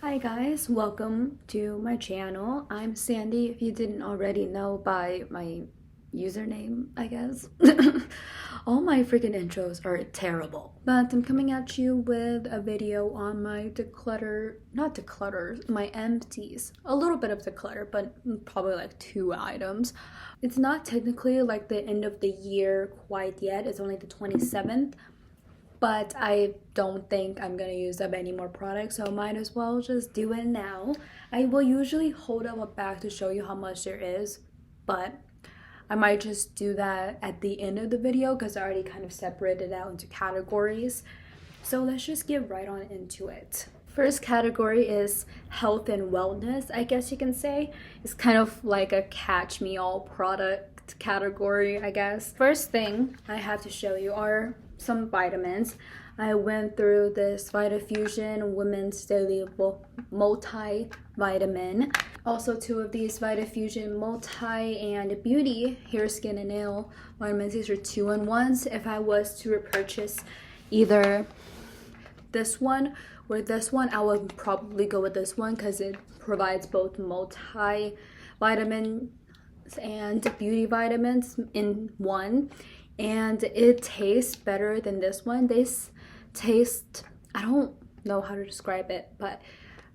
Hi guys, welcome to my channel. I'm Sandy, if you didn't already know by my username, I guess. All my freaking intros are terrible, but I'm coming at you with a video on my my empties. A little bit of declutter, but probably like 2 items. It's not technically like the end of the year quite yet, it's only the 27th. But I don't think I'm gonna use up any more products, so I might as well just do it now. I will usually hold up a bag to show you how much there is, but I might just do that at the end of the video because I already kind of separated out into categories. So let's just get right on into it. First category is health and wellness, I guess you can say. It's kind of like a catch me all product category, I guess. First thing I have to show you are some vitamins. I went through this Vitafusion Women's Daily Multivitamin. Also 2 of these Vitafusion Multi and Beauty Hair, Skin, and Nail vitamins. These are 2-in-1s. If I was to repurchase either this one or this one, I would probably go with this one because it provides both multivitamins and beauty vitamins in one. And it tastes better than this one. This taste, I don't know how to describe it, but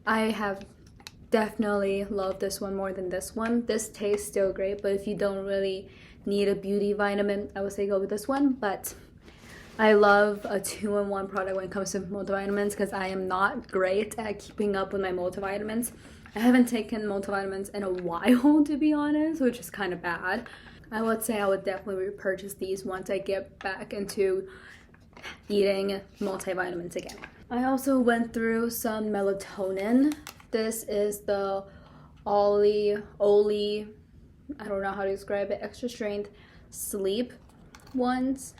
I have definitely loved this one more than this one. This tastes still great, but if you don't really need a beauty vitamin, I would say go with this one. But I love a 2-in-1 product when it comes to multivitamins because I am not great at keeping up with my multivitamins. I haven't taken multivitamins in a while, to be honest, which is kind of bad. I would say I would definitely repurchase these once I get back into eating multivitamins again. I also went through some melatonin. This is the Oli, I don't know how to describe it, extra strength sleep ones.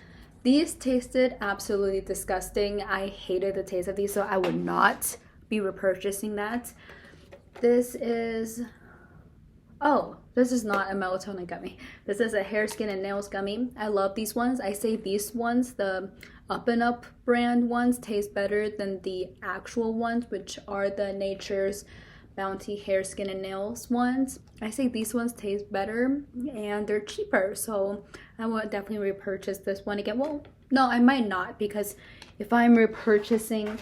These tasted absolutely disgusting. I hated the taste of these, so I would not be repurchasing that. This is not a melatonin gummy. This is a hair, skin, and nails gummy. I love these ones. I say these ones, the Up and Up brand ones, taste better than the actual ones, which are the Nature's Bounty hair, skin, and nails ones. I say these ones taste better and they're cheaper, so I would definitely repurchase this one again. Well, no, I might not, because if I'm repurchasing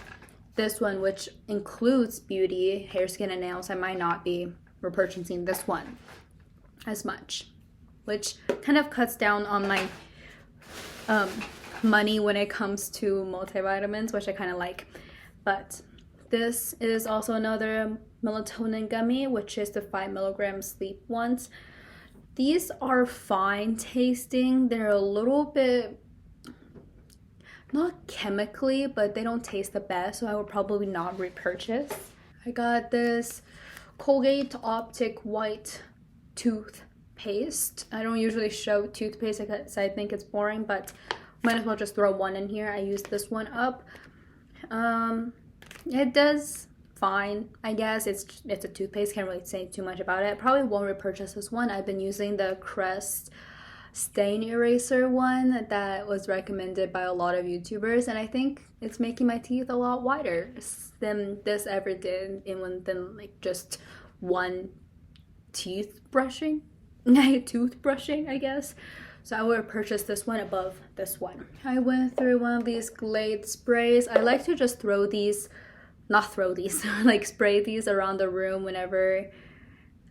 this one, which includes beauty, hair, skin, and nails, I might not be repurchasing this one as much, which kind of cuts down on my money when it comes to multivitamins, which I kind of like. But this is also another melatonin gummy, which is the 5mg sleep ones. These are fine tasting. They're a little bit not chemically, but they don't taste the best, so I would probably not repurchase. I got this Colgate Optic White toothpaste. I don't usually show toothpaste because I think it's boring, but might as well just throw one in here. I used this one up. It does fine, I guess. It's a toothpaste, can't really say too much about it. Probably won't repurchase this one. I've been using the Crest stain eraser one that was recommended by a lot of YouTubers, and I think it's making my teeth a lot whiter than this ever did than like just one toothbrushing, I guess. So I would purchase this one above this one. I went through one of these Glade sprays. I like to just like spray these around the room whenever,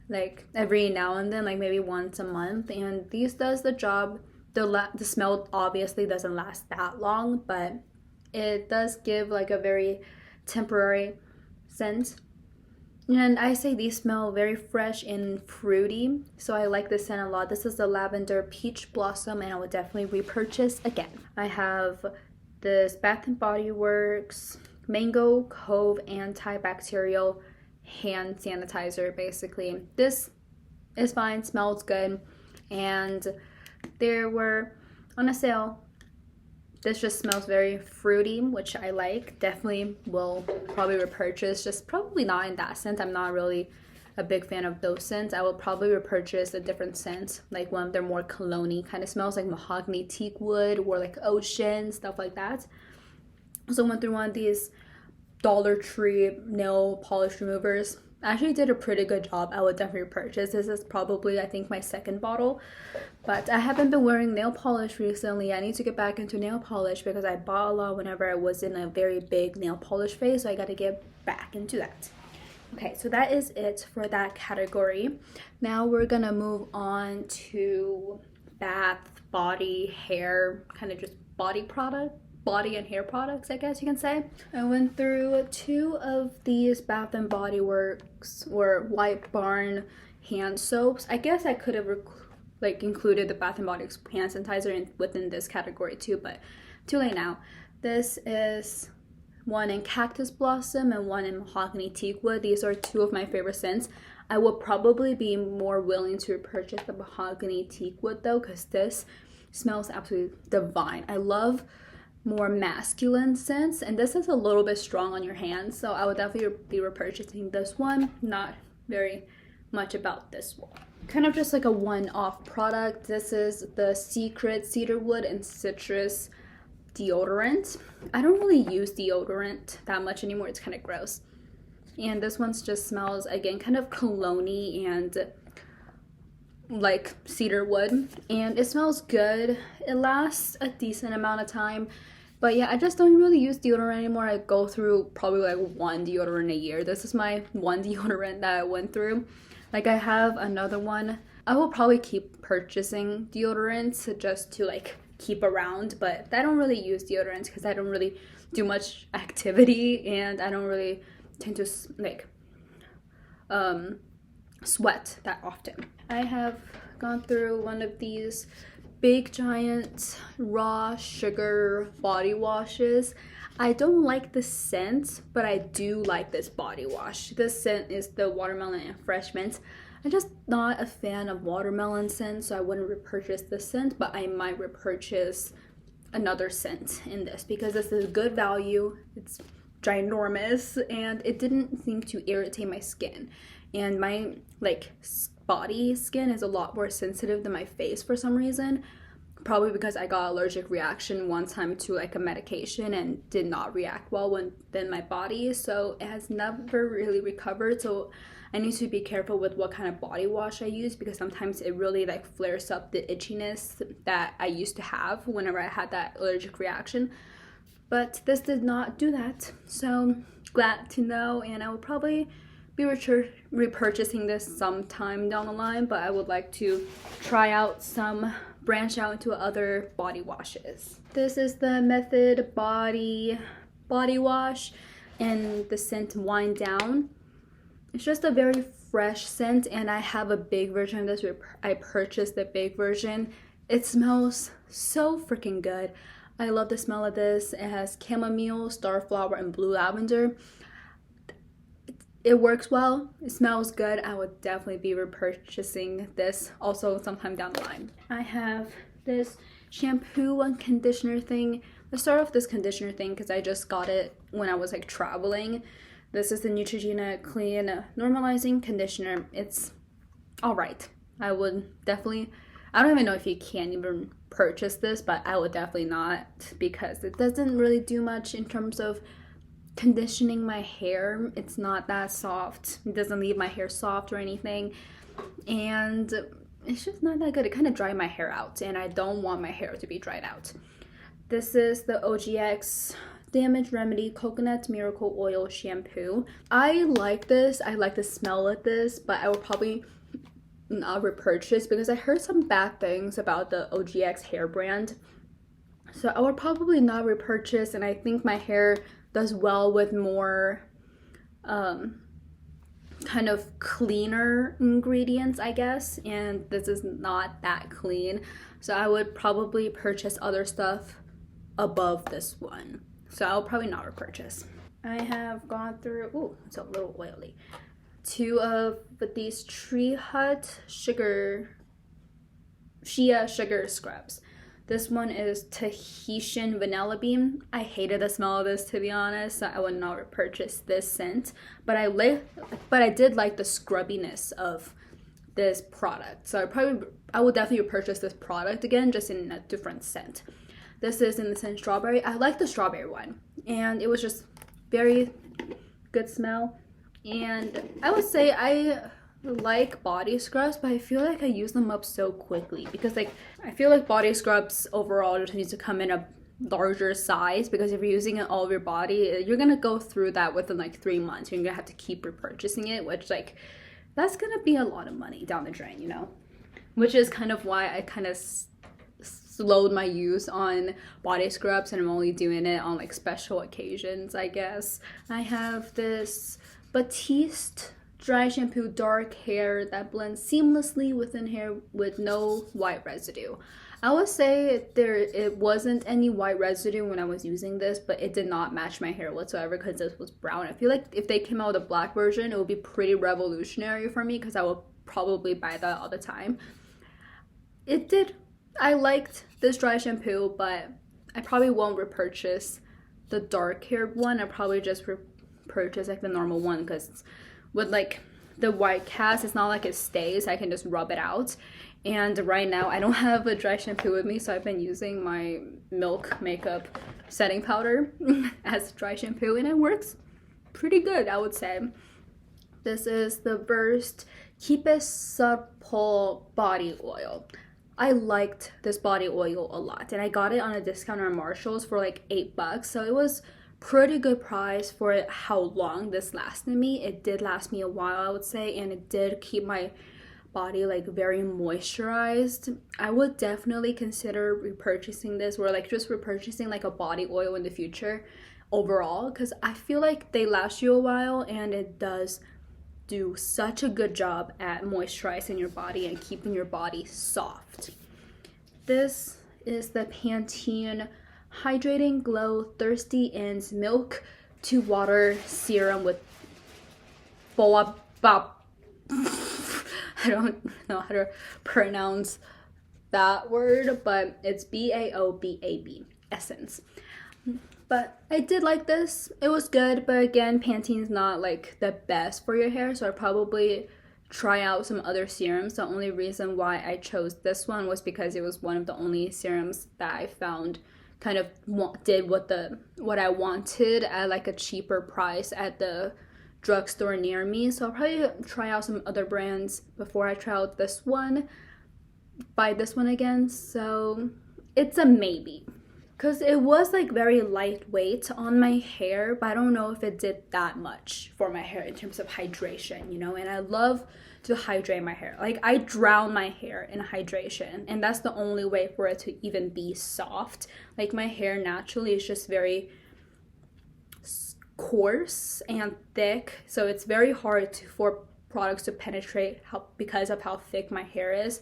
like every now and then, like maybe once a month, and these does the job. The smell obviously doesn't last that long, but it does give like a very temporary scent. And I say these smell very fresh and fruity, so I like this scent a lot. This is the Lavender Peach Blossom, and I would definitely repurchase again. I have this Bath & Body Works Mango Cove antibacterial hand sanitizer. Basically, this is fine, smells good, and they were on a sale. This just smells very fruity, which I like. Definitely will probably repurchase, just probably not in that scent. I'm not really a big fan of those scents. I will probably repurchase a different scent, like one of their more cologne-y kind of smells, like mahogany teak wood or like ocean, stuff like that. Also went through one of these Dollar Tree nail polish removers. I actually did a pretty good job. I would definitely purchase. This is probably, I think, my second bottle. But I haven't been wearing nail polish recently. I need to get back into nail polish because I bought a lot whenever I was in a very big nail polish phase. So I got to get back into that. Okay, so that is it for that category. Now we're going to move on to bath, body, hair, kind of just body and hair products, I guess you can say. I went through 2 of these Bath and Body Works or White Barn hand soaps. I guess I could have included the Bath and Body Works hand sanitizer within this category too, but too late now. This is one in Cactus Blossom and one in Mahogany Teakwood. These are 2 of my favorite scents. I will probably be more willing to purchase the Mahogany Teakwood though, because this smells absolutely divine. I love more masculine scents, and this is a little bit strong on your hands, so I would definitely be repurchasing this one. Not very much about this one. Kind of just like a one-off product. This is the Secret Cedarwood and Citrus deodorant. I don't really use deodorant that much anymore. It's kind of gross. And this one just smells, again, kind of cologne-y and like cedarwood, and it smells good. It lasts a decent amount of time, but yeah, I just don't really use deodorant anymore. I go through probably like 1 deodorant a year. This is my 1 deodorant that I went through. Like, I have another one. I will probably keep purchasing deodorants just to like keep around, but I don't really use deodorants because I don't really do much activity, and I don't really tend to like sweat that often. I have gone through one of these big giant raw sugar body washes. I don't like the scent, but I do like this body wash. This scent is the watermelon and fresh mint. I'm just not a fan of watermelon scent, so I wouldn't repurchase this scent, but I might repurchase another scent in this because this is good value. It's ginormous, and it didn't seem to irritate my skin. And my like body skin is a lot more sensitive than my face for some reason, probably because I got allergic reaction one time to like a medication and did not react well within my body, so it has never really recovered. So I need to be careful with what kind of body wash I use, because sometimes it really like flares up the itchiness that I used to have whenever I had that allergic reaction. But this did not do that, so glad to know. And I will probably be repurchasing this sometime down the line, but I would like to try out branch out into other body washes. This is the Method body wash in the scent Wind Down. It's just a very fresh scent, and I have a big version of this. I purchased the big version. It smells so freaking good. I love the smell of this. It has chamomile, starflower, and blue lavender. It works well. It smells good. I would definitely be repurchasing this also sometime down the line. I have this shampoo and conditioner thing. Let's start off this conditioner thing because I just got it when I was like traveling. This is the Neutrogena Clean Normalizing Conditioner. It's all right. I would definitely, I don't even know if you can even purchase this, but I would definitely not, because it doesn't really do much in terms of conditioning my hair. It's not that soft. It doesn't leave my hair soft or anything, and it's just not that good. It kind of dried my hair out, and I don't want my hair to be dried out. This is the OGX Damage Remedy Coconut Miracle Oil Shampoo. I like this. I like the smell of this, but I will probably not repurchase because I heard some bad things about the OGX hair brand. So I would probably not repurchase, and I think my hair does well with more kind of cleaner ingredients, I guess, and this is not that clean. So I would probably purchase other stuff above this one. So I'll probably not repurchase. I have gone through, ooh, it's a little oily, 2 of these Tree Hut Shea Sugar Scrubs. This one is Tahitian Vanilla Bean. I hated the smell of this, to be honest, so I would not repurchase this scent. But I did like the scrubbiness of this product. So I would definitely purchase this product again, just in a different scent. This is in the scent Strawberry. I like the strawberry one, and it was just very good smell. And I would say I like body scrubs, but I feel like I use them up so quickly because like I feel like body scrubs overall just needs to come in a larger size, because if you're using it all over your body, you're gonna go through that within like 3 months. You're gonna have to keep repurchasing it, which like that's gonna be a lot of money down the drain, you know, which is kind of why I kind of slowed my use on body scrubs, and I'm only doing it on like special occasions, I guess. I have this Batiste dry shampoo dark hair that blends seamlessly within hair with no white residue. I would say it wasn't any white residue when I was using this, but it did not match my hair whatsoever because this was brown. I feel like if they came out with a black version, it would be pretty revolutionary for me because I would probably buy that all the time. It did. I liked this dry shampoo, but I probably won't repurchase the dark haired one. I'll probably just repurchase like the normal one, because with like the white cast, it's not like it stays. I can just rub it out. And right now I don't have a dry shampoo with me, so I've been using my Milk makeup setting powder as dry shampoo, and it works pretty good, I would say. This is the Burst Keep It Supple body oil. I liked this body oil a lot, and I got it on a discount on Marshalls for like $8, so it was pretty good price for how long this lasted me. It did last me a while, I would say, and it did keep my body like very moisturized. I would definitely consider repurchasing this, or like just repurchasing like a body oil in the future overall, because I feel like they last you a while, and it does do such a good job at moisturizing your body and keeping your body soft. This is the Pantene Hydrating Glow Thirsty Ends Milk to Water Serum with boa. I don't know how to pronounce that word, but it's BAOBAB essence. But I did like this. It was good, but again, Pantene's not like the best for your hair, so I'd probably try out some other serums. The only reason why I chose this one was because it was one of the only serums that I found kind of did what I wanted at like a cheaper price at the drugstore near me. So I'll probably try out some other brands before I try out this one, buy this one again. So it's a maybe, because it was like very lightweight on my hair, but I don't know if it did that much for my hair in terms of hydration, you know. And I love to hydrate my hair. Like I drown my hair in hydration, and that's the only way for it to even be soft. Like my hair naturally is just very coarse and thick, so it's very hard for products to penetrate because of how thick my hair is.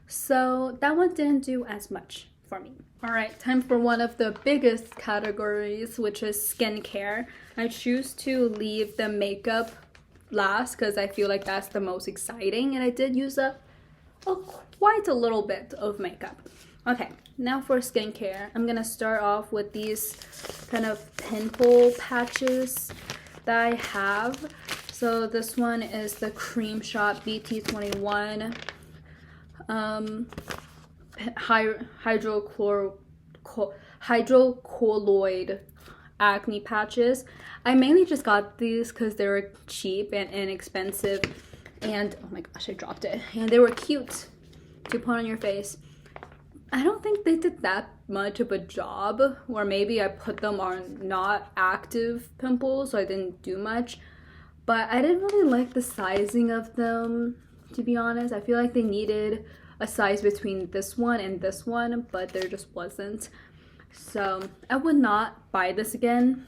So that one didn't do as much for me. All right, time for one of the biggest categories, which is skincare. I choose to leave the makeup last because I feel like that's the most exciting, and I did use up quite a little bit of makeup. Okay, now for skincare, I'm gonna start off with these kind of pimple patches that I have. So this one is the Cream Shot BT21 hydrocolloid acne patches. I mainly just got these because they were cheap and inexpensive, and oh my gosh, I dropped it, and they were cute to put on your face. I don't think they did that much of a job, or maybe I put them on not active pimples, so I didn't do much, but I didn't really like the sizing of them, to be honest. I feel like they needed a size between this one and this one, but there just wasn't. So I would not buy this again.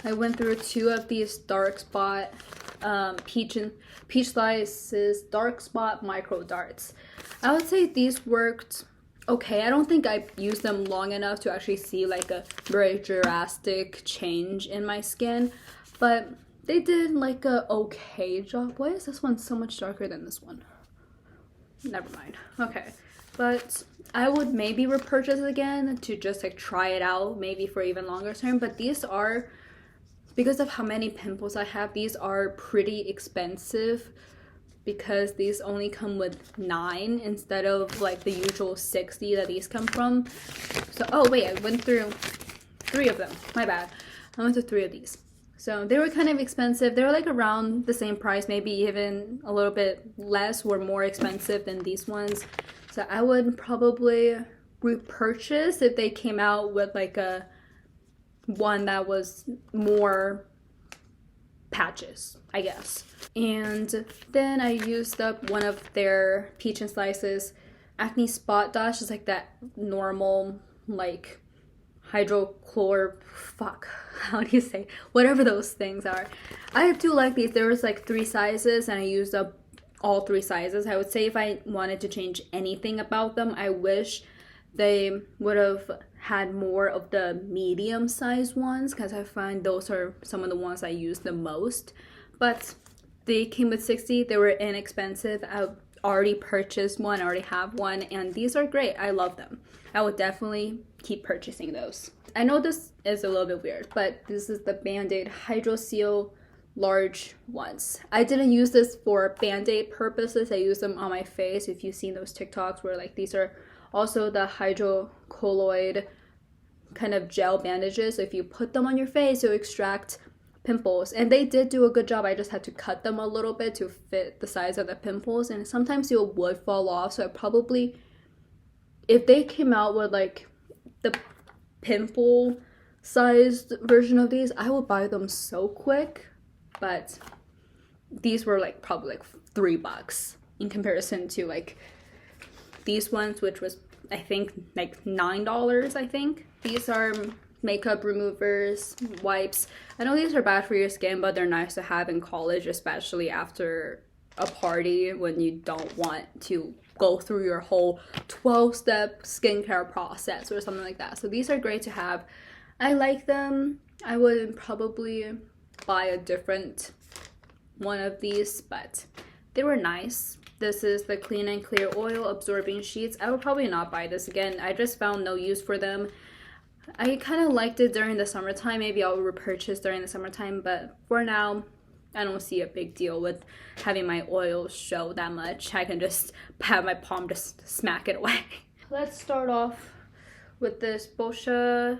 I went through 2 of these dark spot peach slices dark spot micro darts. I would say these worked okay. I don't think I used them long enough to actually see like a very drastic change in my skin, but they did like a okay job. Why is this one so much darker than this one? Never mind. Okay, but I would maybe repurchase it again to just like try it out, maybe for even longer term. But these are, because of how many pimples I have, these are pretty expensive, because these only come with 9 instead of like the usual 60 that these come from. So oh wait, I went through 3 of them, my bad. I went through 3 of these. So they were kind of expensive. They were like around the same price, maybe even a little bit less or more expensive than these ones. So I would probably repurchase if they came out with like a one that was more patches, I guess. And then I used up one of their Peach and Slice's Acne Spot Dash. Is like that normal like how do you say, whatever those things are. I do like these. There was like 3 sizes and I used up all 3 sizes. I would say if I wanted to change anything about them, I wish they would have had more of the medium size ones, because I find those are some of the ones I use the most. But they came with 60. They were inexpensive. I already purchased one, I already have one, and these are great. I love them. I would definitely keep purchasing those. I know this is a little bit weird, but this is the Band-Aid Hydro Seal large ones. I didn't use this for Band-Aid purposes. I use them on my face. If you've seen those TikToks where like these are also the hydrocolloid kind of gel bandages. So if you put them on your face, you'll extract pimples, and they did do a good job. I just had to cut them a little bit to fit the size of the pimples, and sometimes it would fall off. So I probably, if they came out with like the pimple sized version of these, I would buy them so quick. But these were like probably like $3 in comparison to like these ones, which was I think like $9. I think these are makeup removers, wipes. I know these are bad for your skin, but they're nice to have in college, especially after a party when you don't want to go through your whole 12-step skincare process or something like that. So these are great to have. I like them. I would probably buy a different one of these, but they were nice. This is the Clean and Clear Oil Absorbing Sheets. I would probably not buy this again. I just found no use for them. I kind of liked it during the summertime. Maybe I'll repurchase during the summertime, but for now, I don't see a big deal with having my oil show that much. I can just have my palm just smack it away. Let's start off with this Boscia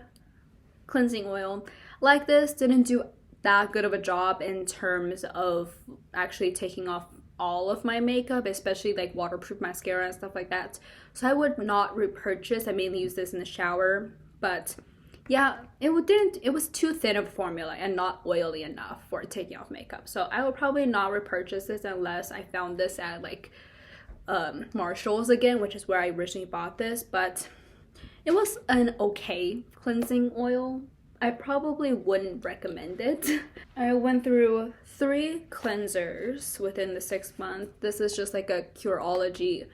cleansing oil. Like this, didn't do that good of a job in terms of actually taking off all of my makeup, especially like waterproof mascara and stuff like that. So I would not repurchase. I mainly use this in the shower. But yeah, it was too thin of a formula and not oily enough for taking off makeup. So I would probably not repurchase this unless I found this at like Marshall's again, which is where I originally bought this. But it was an okay cleansing oil. I probably wouldn't recommend it. I went through 3 cleansers within the 6 months. This is just like a Curology,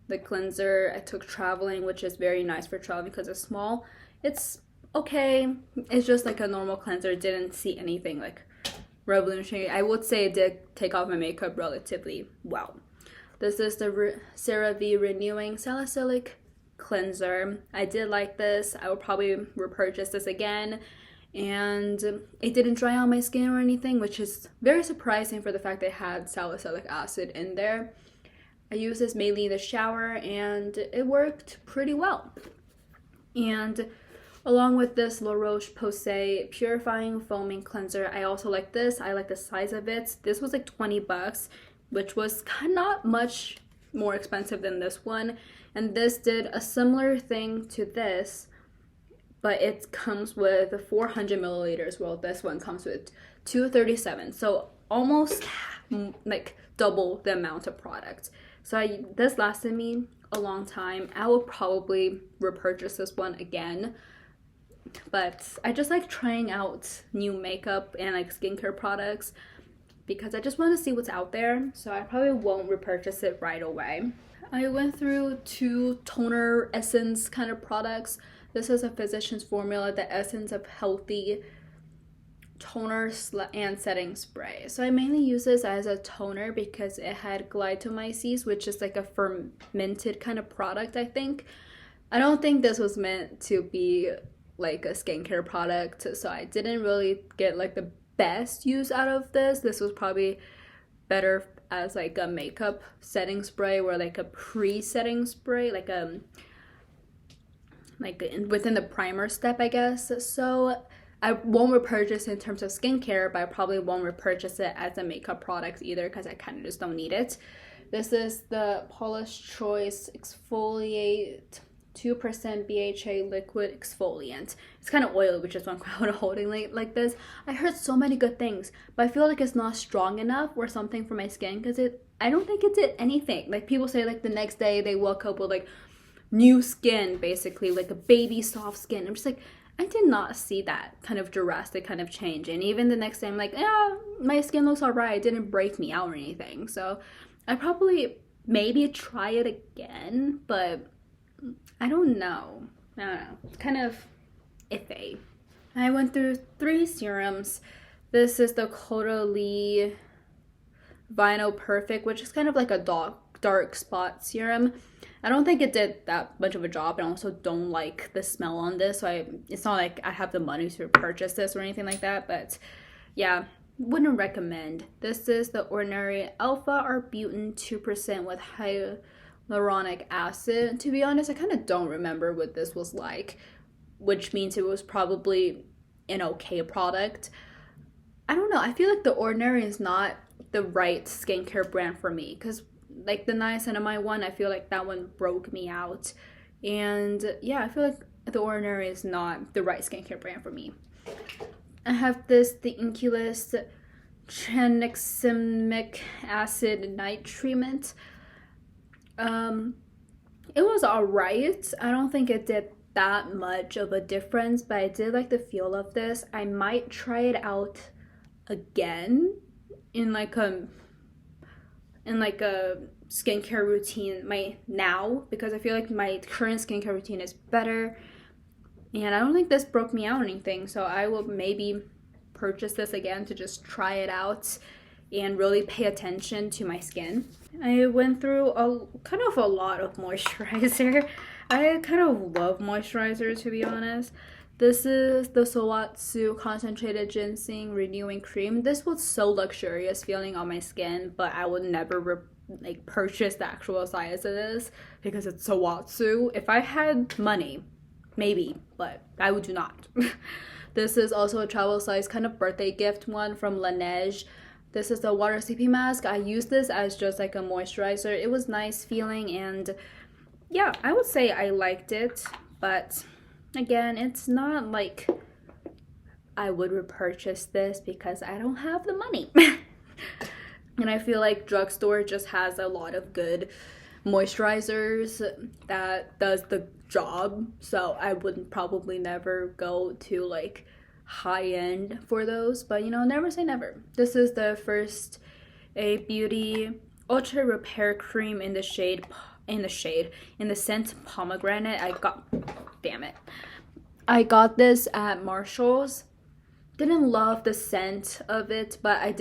the cleanser I took traveling, which is very nice for traveling because it's small. It's okay. It's just like a normal cleanser. Didn't see anything like revolutionary. I would say it did take off my makeup relatively well. This is the CeraVe Renewing Salicylic Cleanser. I did like this. I would probably repurchase this again. And it didn't dry on my skin or anything, which is very surprising for the fact that it had salicylic acid in there. I use this mainly in the shower and it worked pretty well. And along with this La Roche-Posay Purifying Foaming Cleanser, I also like this. I like the size of it. This was like $20, which was not much more expensive than this one. And this did a similar thing to this, but it comes with 400 milliliters. Well, this one comes with 237. So almost like double the amount of product. So this lasted me a long time. I will probably repurchase this one again. But I just like trying out new makeup and like skincare products because I just want to see what's out there. So I probably won't repurchase it right away. I went through 2 toner essence kind of products. This is a Physicians Formula, the Essence of Healthy Toner and Setting Spray. So I mainly use this as a toner because it had glycomyces, which is like a fermented kind of product, I think. I don't think this was meant to be like a skincare product, so I didn't really get like the best use out of this. This was probably better as like a makeup setting spray or like a pre-setting spray, like within the primer step, I guess. So I won't repurchase it in terms of skincare, but I probably won't repurchase it as a makeup product either because I kind of just don't need it. This is the Paula's Choice Exfoliate 2% BHA liquid exfoliant. It's kind of oily, which is why I'm holding like this. I heard so many good things, but I feel like it's not strong enough or something for my skin because I don't think it did anything. Like people say like the next day they woke up with like new skin, basically like a baby soft skin. I'm just like, I did not see that kind of drastic kind of change. And even the next day I'm like, yeah, my skin looks alright. It didn't break me out or anything. So I probably maybe try it again, but I don't know. It's kind of iffy. I went through 3 serums. This is the Caudalie Vinyl Perfect, which is kind of like a dark spot serum. I don't think it did that much of a job, and I also don't like the smell on this, so it's not like I have the money to purchase this or anything like that, but yeah, wouldn't recommend. This is the Ordinary Alpha Arbutin 2% with hyaluronic acid. To be honest, I kind of don't remember what this was like, which means it was probably an okay product. I don't know. I feel like the Ordinary is not the right skincare brand for me because like the niacinamide one, I feel like that one broke me out. And yeah, I feel like the Ordinary is not the right skincare brand for me. I have the Inculus tranexamic acid night treatment. It was alright. I don't think it did that much of a difference, but I did like the feel of this. I might try it out again in like a skincare routine now, because I feel like my current skincare routine is better, and I don't think this broke me out or anything, so I will maybe purchase this again to just try it out and really pay attention to my skin. I went through a lot of moisturizer. I kind of love moisturizer, to be honest. This is the Soatsu Concentrated Ginseng Renewing Cream. This was so luxurious feeling on my skin, but I would never purchase the actual size of this because it's Soatsu. If I had money, maybe, but I would do not. This is also a travel size kind of birthday gift one from Laneige. This is the water sleeping mask. I used this as just like a moisturizer. It was nice feeling, and yeah, I would say I liked it, but again, it's not like I would repurchase this because I don't have the money. And I feel like drugstore just has a lot of good moisturizers that does the job, so I would probably never go to like high end for those, but you know, never say never. This is the First A Beauty Ultra Repair Cream in the scent pomegranate. I got this at Marshall's. Didn't love the scent of it, but I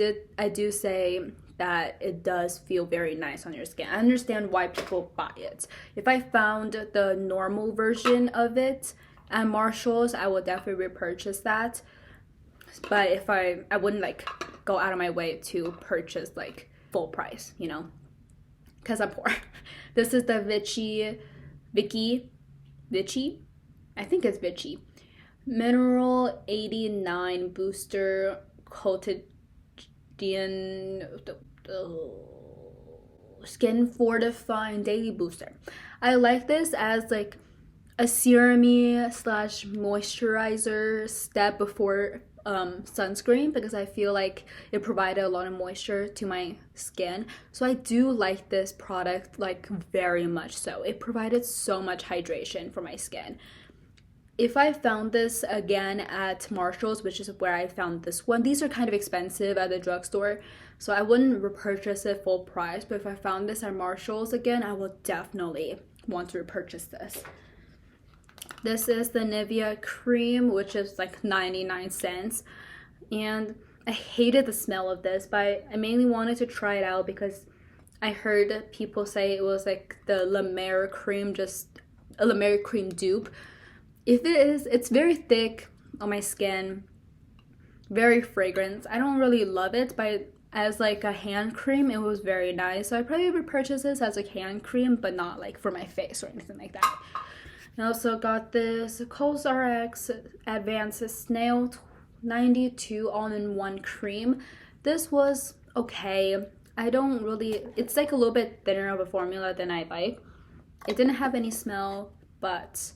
do say that it does feel very nice on your skin. I understand why people buy it. If I found the normal version of it at Marshall's, I would definitely repurchase that. But if I wouldn't like go out of my way to purchase like full price, you know, because I'm poor. This is the Vichy, I think it's Vichy Mineral 89 Booster Collagen Skin Fortifying Daily Booster. I like this as like a serum-y slash moisturizer step before sunscreen, because I feel like it provided a lot of moisture to my skin. So I do like this product like very much so. It provided so much hydration for my skin. If I found this again at Marshall's, which is where I found this one, these are kind of expensive at the drugstore, so I wouldn't repurchase it full price, but if I found this at Marshall's again, I would definitely want to repurchase this. This is the Nivea cream, which is like 99 cents, and I hated the smell of this, but I mainly wanted to try it out because I heard people say it was like the La Mer cream, just a La Mer cream dupe. If it is, it's very thick on my skin, very fragrant. I don't really love it, but as like a hand cream, it was very nice. So I probably would purchase this as a hand cream, but not like for my face or anything like that. I also got this CosRx Advanced Snail 92 all-in-one cream. This was okay. I don't really, it's like a little bit thinner of a formula than I like. It didn't have any smell, but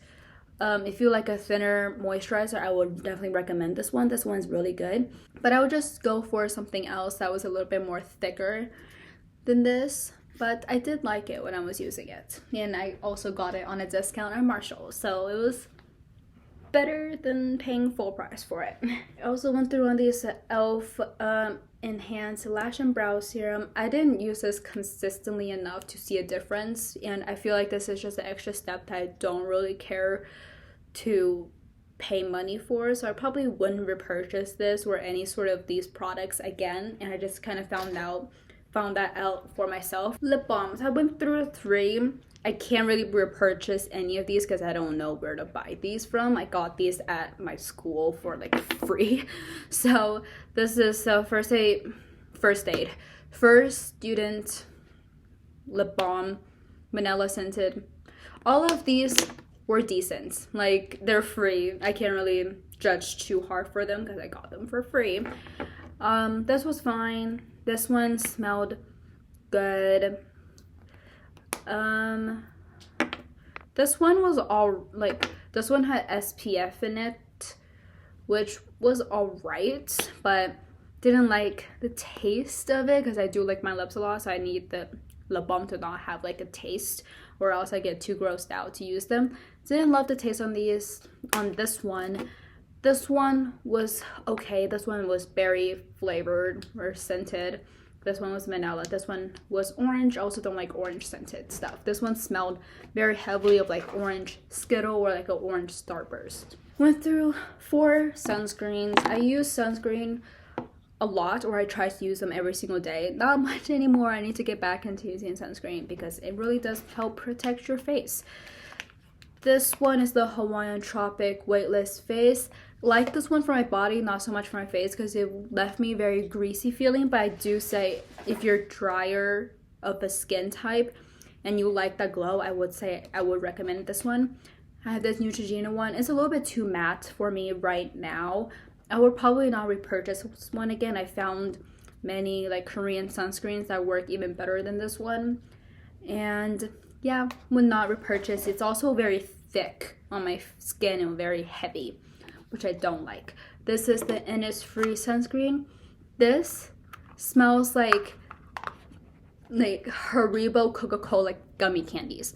if you like a thinner moisturizer, I would definitely recommend this one. This one's really good. But I would just go for something else that was a little bit more thicker than this. But I did like it when I was using it. And I also got it on a discount at Marshall. So it was better than paying full price for it. I also went through one of these e.l.f. Enhanced Lash and Brow Serum. I didn't use this consistently enough to see a difference, and I feel like this is just an extra step that I don't really care to pay money for, so I probably wouldn't repurchase this or any sort of these products again. And I just kind of found that out for myself. Lip balms, I went through 3. I can't really repurchase any of these because I don't know where to buy these from. I got these at my school for like free. So this is first student lip balm, vanilla scented. All of these were decent. Like, they're free. I can't really judge too hard for them because I got them for free. This was fine. This one smelled good. This one was this one had SPF in it, which was alright, but didn't like the taste of it because I do like my lips a lot, so I need the lip balm to not have like a taste, or else I get too grossed out to use them. Didn't love the taste on this one. This one was okay. This one was berry flavored or scented. This one was vanilla. This one was orange. I also don't like orange scented stuff. This one smelled very heavily of like orange Skittle or like an orange Starburst. Went through 4 sunscreens. I use sunscreen a lot, or I try to use them every single day. Not much anymore. I need to get back into using sunscreen because it really does help protect your face. This one is the Hawaiian Tropic Weightless Face. Like this one for my body, not so much for my face because it left me very greasy feeling. But I do say if you're drier of a skin type and you like that glow, I would recommend this one. I have this Neutrogena one. It's a little bit too matte for me right now. I would probably not repurchase this one again. I found many like Korean sunscreens that work even better than this one, and yeah, would not repurchase. It's also very thick on my skin and very heavy, which I don't like. This is the Innisfree sunscreen. This smells like Haribo Coca-Cola gummy candies.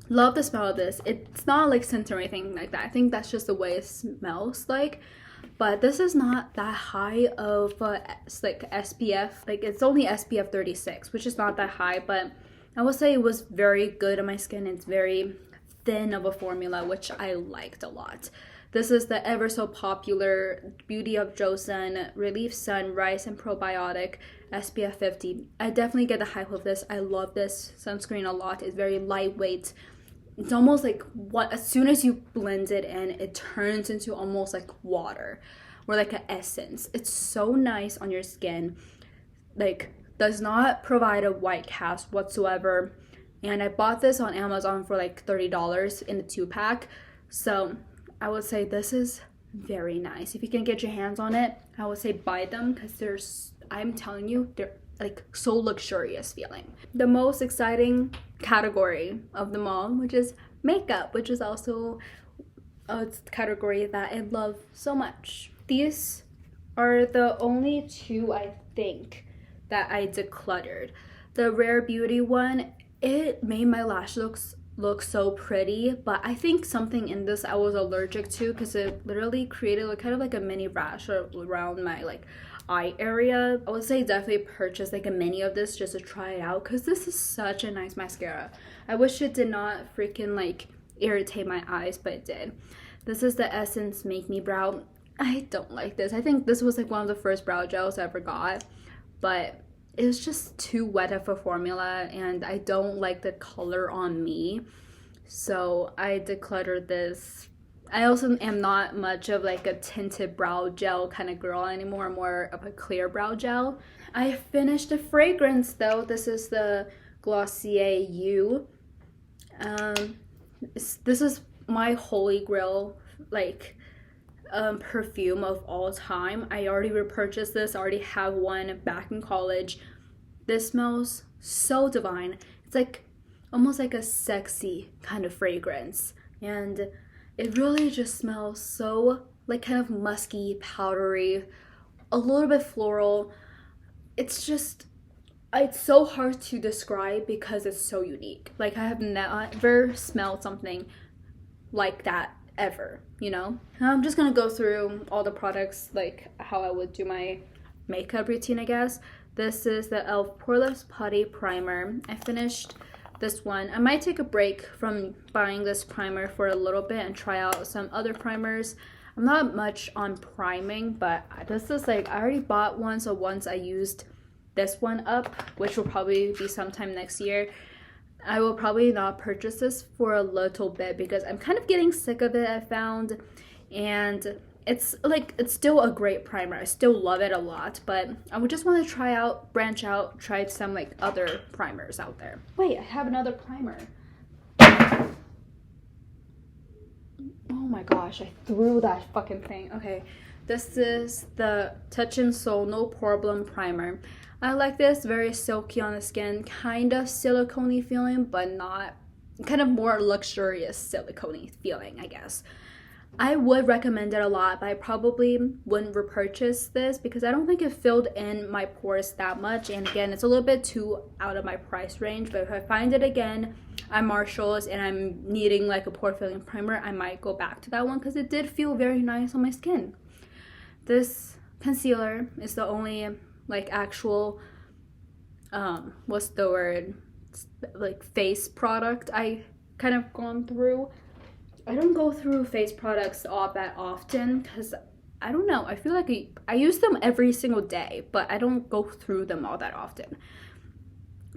Love the smell of this. It's not like scent or anything like that. I think that's just the way it smells like. But this is not that high of like SPF. Like, it's only SPF 36, which is not that high, but I would say it was very good on my skin. It's very thin of a formula, which I liked a lot. This is the ever so popular Beauty of Joseon Relief Sun Rice and Probiotic SPF 50. I definitely get the hype of this. I love this sunscreen a lot. It's very lightweight. It's almost like as soon as you blend it in, it turns into almost like water or like an essence. It's so nice on your skin. Like, does not provide a white cast whatsoever. And I bought this on Amazon for like $30 in a 2-pack. So I would say this is very nice. If you can get your hands on it, I would say buy them because I'm telling you, they're like so luxurious feeling. The most exciting category of them all, which is makeup, which is also a category that I love so much. These are the only 2 I think that I decluttered. The Rare Beauty one, it made my lashes look so pretty, but I think something in this I was allergic to because it literally created like kind of like a mini rash around my like eye area. I would say definitely purchase like a mini of this just to try it out because this is such a nice mascara. I wish it did not freaking like irritate my eyes, but it did. This is the Essence Make Me Brow. I don't like this. I think this was like one of the first brow gels I ever got, but it was just too wet of a formula and I don't like the color on me, so I decluttered this. I also am not much of like a tinted brow gel kind of girl anymore, more of a clear brow gel. I finished the fragrance though. This is the Glossier You. This is my holy grail like perfume of all time. I already repurchased this. I already have one back in college. This smells so divine. It's like almost like a sexy kind of fragrance, and it really just smells so like kind of musky, powdery, a little bit floral. It's just, it's so hard to describe because it's so unique. Like, I have never smelled something like that ever, you know? I'm just gonna go through all the products, like how I would do my makeup routine, I guess. This is the e.l.f. Poreless Putty Primer. I finished this one. I might take a break from buying this primer for a little bit and try out some other primers. I'm not much on priming, but this is like, I already bought one, so once I used this one up, which will probably be sometime next year, I will probably not purchase this for a little bit because I'm kind of getting sick of it, I found. And it's like, it's still a great primer. I still love it a lot, but I would just want to try out, branch out, try some like other primers out there. Wait, I have another primer. Oh my gosh, I threw that fucking thing. Okay, this is the Touch in Sol No Problem Primer. I like this, very silky on the skin, kind of silicone-y feeling, but not, kind of more luxurious silicone-y feeling, I guess. I would recommend it a lot, but I probably wouldn't repurchase this because I don't think it filled in my pores that much. And again, it's a little bit too out of my price range, but if I find it again at Marshall's and I'm needing like a pore filling primer, I might go back to that one because it did feel very nice on my skin. This concealer is the only like actual, what's the word, like face product I kind of gone through. I don't go through face products all that often because I don't know, I feel like I use them every single day, but I don't go through them all that often.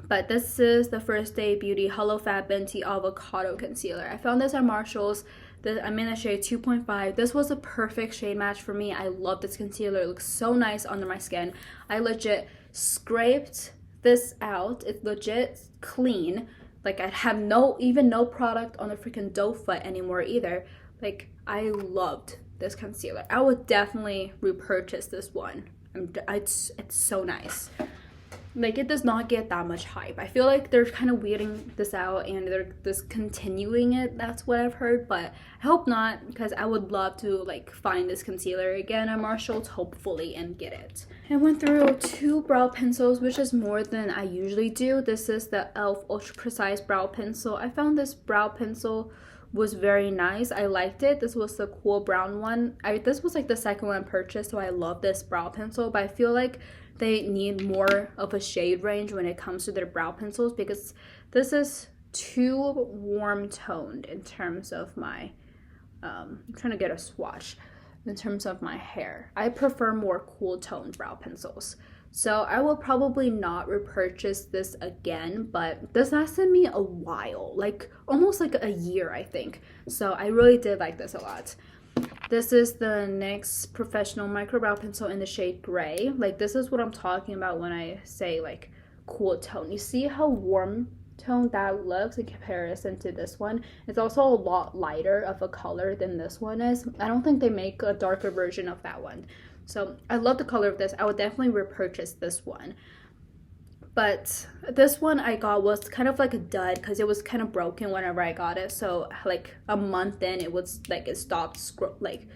But this is the First Day Beauty Hello Fat Venti Avocado Concealer. I found this at Marshall's. I'm in the shade 2.5. This was a perfect shade match for me. I love this concealer. It looks so nice under my skin. I legit scraped this out. It's legit clean. Like, I have even no product on the freaking doe foot anymore either. Like, I loved this concealer. I would definitely repurchase this one. It's so nice. Like, it does not get that much hype. I feel like they're kind of weeding this out and they're discontinuing it. That's what I've heard, but I hope not because I would love to like find this concealer again at Marshall's, hopefully, and get it. I went through 2 brow pencils, which is more than I usually do. This is the e.l.f. Ultra Precise Brow Pencil. I found this brow pencil was very nice. I liked it. This was the cool brown one. This was like the second one I purchased, so I love this brow pencil, but I feel like they need more of a shade range when it comes to their brow pencils because this is too warm toned in terms of my I'm trying to get a swatch in terms of my hair. I prefer more cool toned brow pencils, so I will probably not repurchase this again, but this lasted me a while, like almost like a year, I think. So I really did like this a lot. This is the NYX Professional Micro Brow Pencil in the shade Gray. Like, this is what I'm talking about when I say like cool tone. You see how warm toned that looks in comparison to this one? It's also a lot lighter of a color than this one is. I don't think they make a darker version of that one. So I love the color of this. I would definitely repurchase this one. But this one I got was kind of like a dud because it was kind of broken whenever I got it. So like a month in, it was like it stopped like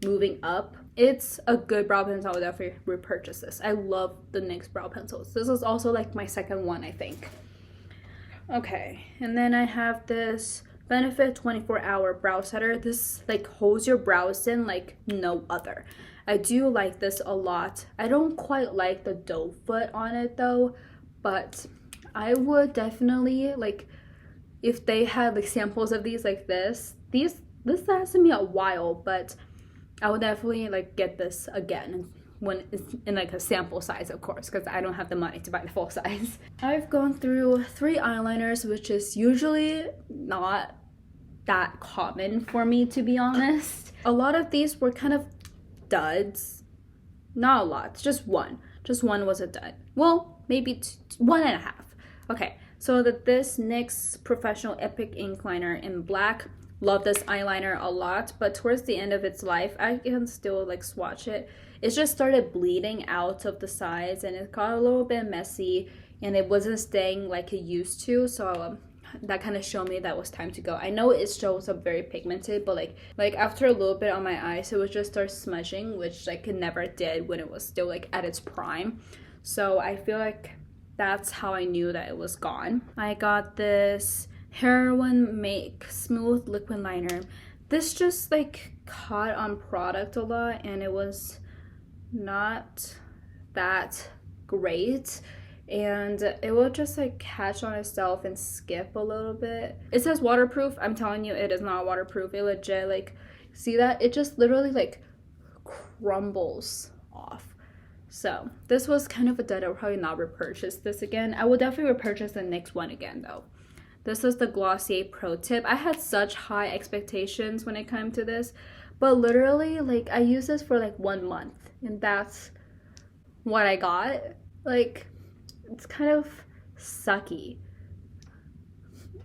moving up. It's a good brow pencil. I would definitely repurchase this. I love the NYX brow pencils. This is also like my second one, I think. Okay, and then I have this Benefit 24-Hour Brow Setter. This like holds your brows in like no other. I do like this a lot. I don't quite like the doe foot on it though, but I would definitely, like, if they had like samples of these like this lasted me a while, but I would definitely like get this again when it's in like a sample size, of course, because I don't have the money to buy the full size. I've gone through 3 eyeliners, which is usually not that common for me, to be honest. A lot of these were kind of duds. Not a lot, just one. Just one was a dud. Well, maybe 1.5. Okay, so this NYX Professional Epic Ink Liner in black love this eyeliner a lot, but towards the end of its life, I can still like swatch it. It just started bleeding out of the sides and it got a little bit messy and it wasn't staying like it used to. So that kind of showed me that it was time to go. I know it shows up very pigmented, but like after a little bit on my eyes, it would just start smudging, which like it never did when it was still like at its prime. So I feel like that's how I knew that it was gone. I got this Heroin Make Smooth Liquid Liner. This just like caught on product a lot and it was not that great, and it will just like catch on itself and skip a little bit. It says waterproof. I'm telling you, it is not waterproof. It legit, like, see that? It just literally like crumbles off. So this was kind of a dud. I'll probably not repurchase this again. I will definitely repurchase the next one again though. This is the Glossier Pro Tip. I had such high expectations when it came to this, but literally like I used this for like 1 month and that's what I got. Like, it's kind of sucky.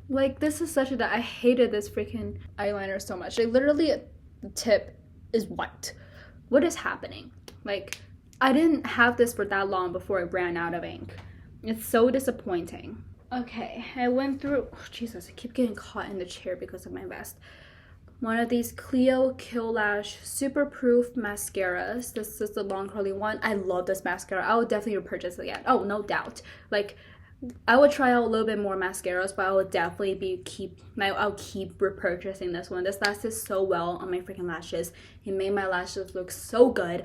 Like, this is such a, I hated this freaking eyeliner so much. Like, literally the tip is white. What is happening? Like, I didn't have this for that long before it ran out of ink. It's so disappointing. Okay, I went through, oh, Jesus, I keep getting caught in the chair because of my vest. One of these Clio Kill Lash Super Proof mascaras. This is the long curly one. I love this mascara. I would definitely repurchase it again. Oh, no doubt. Like, I would try out a little bit more mascaras, but I would definitely I'll keep repurchasing this one. This lasted so well on my freaking lashes. It made my lashes look so good.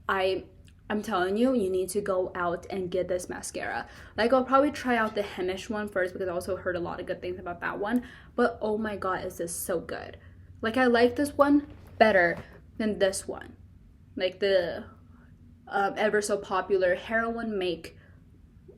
I'm telling you, you need to go out and get this mascara. Like, I'll probably try out the Hemish one first because I also heard a lot of good things about that one. But oh my god, is this so good. Like, I like this one better than this one. Like the ever so popular Heroin Make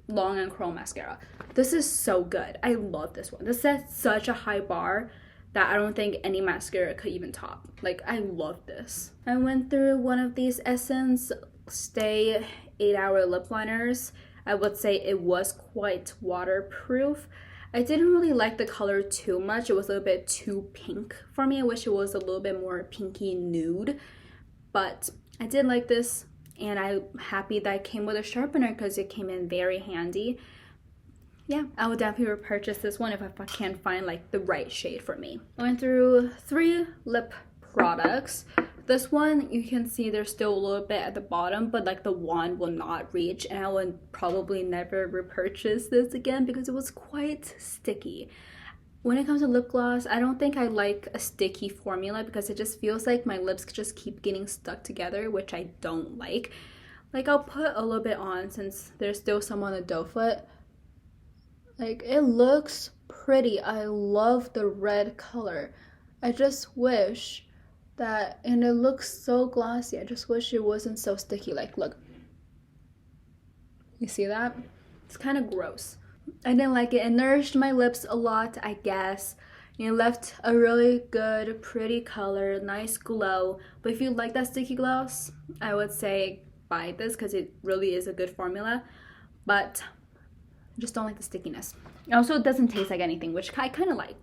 Long and Curl Mascara. This is so good. I love this one. This sets such a high bar that I don't think any mascara could even top. Like, I love this. I went through one of these Essence Stay 8-hour lip liners. I would say it was quite waterproof. I didn't really like the color too much. It was a little bit too pink for me. I wish it was a little bit more pinky nude, but I did like this and I'm happy that it came with a sharpener because it came in very handy. Yeah, I would definitely repurchase this one if I can find like the right shade for me. I went through 3 lip products. This one, you can see there's still a little bit at the bottom, but like the wand will not reach, and I would probably never repurchase this again because it was quite sticky. When it comes to lip gloss, I don't think I like a sticky formula because it just feels like my lips just keep getting stuck together, which I don't like. Like, I'll put a little bit on since there's still some on the doe foot. Like, it looks pretty. I love the red color. I just wish that, and it looks so glossy. I just wish it wasn't so sticky. Like, look, you see that? It's kind of gross. I didn't like it. It nourished my lips a lot, I guess. It left a really good, pretty color, nice glow. But if you like that sticky gloss, I would say buy this because it really is a good formula. But I just don't like the stickiness. Also, it doesn't taste like anything, which I kind of like.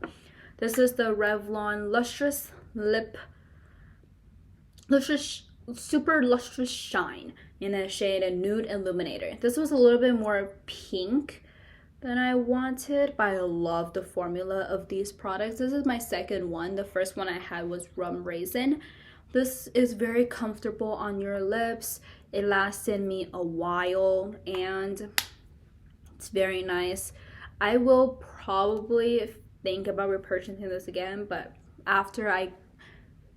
This is the Revlon Lustrous Super Lustrous Shine in a shade Nude Illuminator. This was a little bit more pink than I wanted, but I love the formula of these products. This is my second one. The first one I had was Rum Raisin. This is very comfortable on your lips. It lasted me a while and it's very nice. I will probably think about repurchasing this again, but after I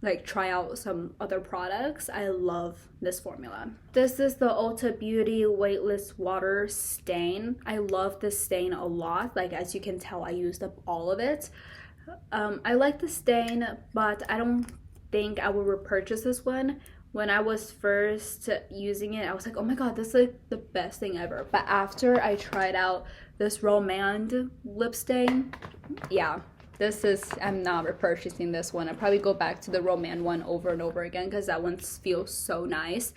like try out some other products, I love this formula. This is the Ulta Beauty Weightless Water Stain. I love this stain a lot. Like, as you can tell, I used up all of it. I like the stain, but I don't think I will repurchase this one. When I was first using it, I was like, oh my god, this is like the best thing ever. But after I tried out this Romand lip stain, yeah, I'm not repurchasing this one. I'll probably go back to the Romand one over and over again because that one feels so nice.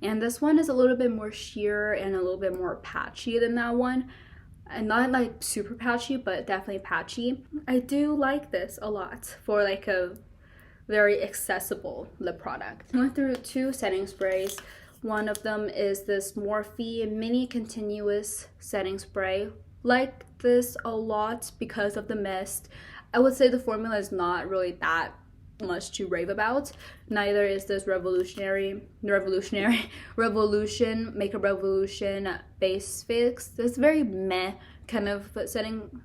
And this one is a little bit more sheer and a little bit more patchy than that one. and not like super patchy, but definitely patchy. I do like this a lot for like a very accessible lip product. I went through 2 setting sprays. One of them is this Morphe Mini Continuous Setting Spray. Like this a lot because of the mist. I would say the formula is not really that much to rave about. Neither is this Revolution Makeup Revolution Base Fix. This very meh kind of setting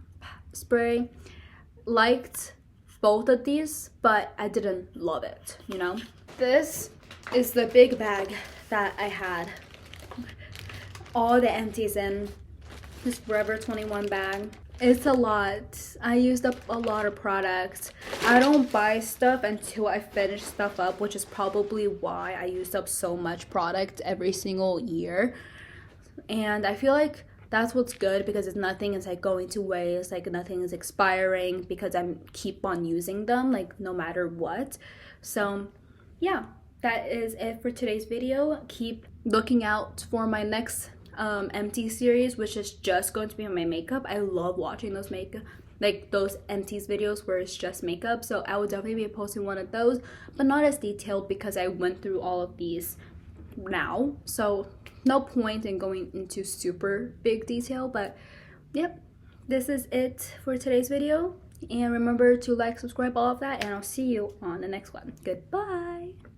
spray. Liked both of these, but I didn't love it, you know. This is the big bag that I had all the empties in. This Forever 21 bag. It's a lot. I used up a lot of products. I don't buy stuff until I finish stuff up, which is probably why I used up so much product every single year. And I feel like that's what's good, because it's nothing is like going to waste, like nothing is expiring, because I keep on using them like no matter what. So yeah, that is it for today's video. Keep looking out for my next empty series, which is just going to be on my makeup. I love watching those makeup, like those empties videos where it's just makeup, so I will definitely be posting one of those, but not as detailed because I went through all of these now, so no point in going into super big detail. But yep, this is it for today's video, and remember to like, subscribe, all of that, and I'll see you on the next one. Goodbye.